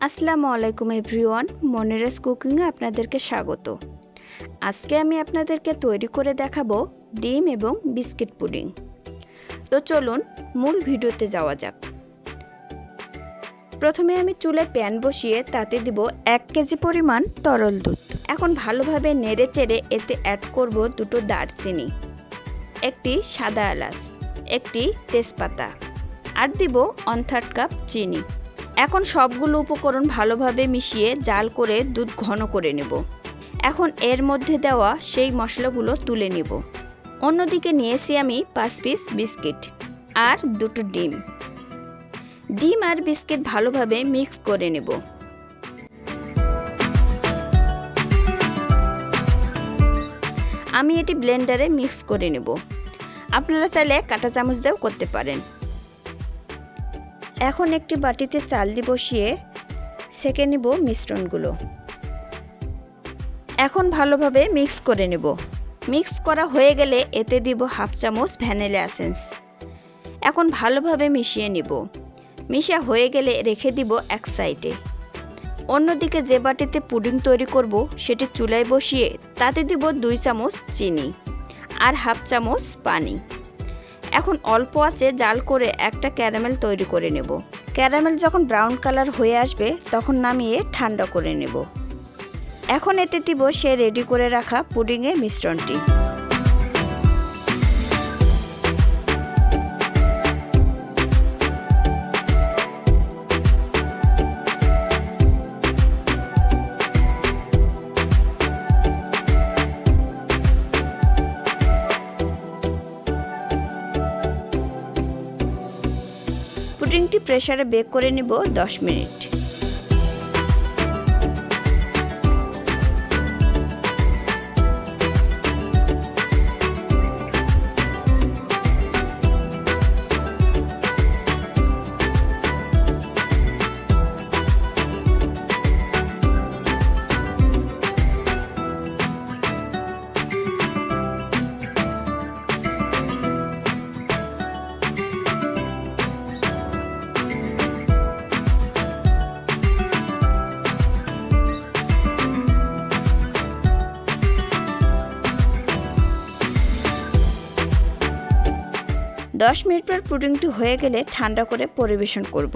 আসসালামু আলাইকুম এভরিওয়ান, মনিরাস কুকিংয়ে আপনাদেরকে স্বাগত। আজকে আমি আপনাদেরকে তৈরি করে দেখাবো ডিম এবং বিস্কিট পুডিং। তো চলুন মূল ভিডিওতে যাওয়া যাক। প্রথমে আমি চুলায় প্যান বসিয়ে তাতে দিব 1 কেজি পরিমাণ তরল দুধ। এখন ভালোভাবে নেড়ে চেড়ে এতে অ্যাড করব 2টো দারচিনি, একটি সাদা এলাচ, একটি তেজপাতা আর দিব 1/3 কাপ চিনি। এখন সবগুলো উপকরণ ভালোভাবে মিশিয়ে জাল করে দুধ ঘন করে নেব। এখন এর মধ্যে দেওয়া সেই মশলাগুলো তুলে নেব। অন্যদিকে নিয়েছি আমি 5 পিস বিস্কিট আর 2টো ডিম। ডিম আর বিস্কিট ভালোভাবে মিক্স করে নেব। আমি এটি ব্লেন্ডারে মিক্স করে নেব। আপনারা চাইলে কাঁটা চামচ দিয়েও করতে পারেন। এখন একটি বাটিতে চালনি বসিয়ে সেঁকে নেব মিশ্রণগুলো। এখন ভালোভাবে মিক্স করে নেব। মিক্স করা হয়ে গেলে এতে দিব 1/2 চামচ ভ্যানিলা এসেন্স। এখন ভালোভাবে মিশিয়ে নেব। মিশা হয়ে গেলে রেখে দিব এক সাইডে। অন্যদিকে যে বাটিতে পুডিং তৈরি করব সেটি চুলায় বসিয়ে তাতে দিব 2 চামচ চিনি আর 1/2 চামচ পানি। এখন অল্প আঁচে জাল করে একটা ক্যারামেল তৈরি করে নেব। ক্যারামেল যখন ব্রাউন কালার হয়ে আসবে তখন নামিয়ে ঠান্ডা করে নেব। এখন এতে দিব সে রেডি করে রাখা পুডিংয়ের মিশ্রণটি। পুডিংটি প্রেসারে বেক করে নিব 10 মিনিট। দশ মিনিট পর পুডিংটি হয়ে গেলে ঠান্ডা করে পরিবেশন করব।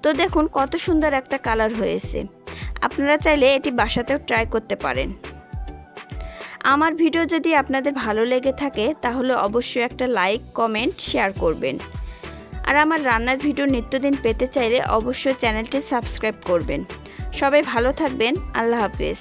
তো দেখুন কত সুন্দর একটা কালার হয়েছে। আপনারা চাইলে এটি বাসাতেও ট্রাই করতে পারেন। আমার ভিডিও যদি আপনাদের ভালো লেগে থাকে তাহলে অবশ্যই একটা লাইক, কমেন্ট, শেয়ার করবেন। আর আমার রান্নার ভিডিও নিত্যদিন পেতে চাইলে অবশ্যই চ্যানেলটি সাবস্ক্রাইব করবেন। সবাই ভালো থাকবেন। আল্লাহ হাফেজ।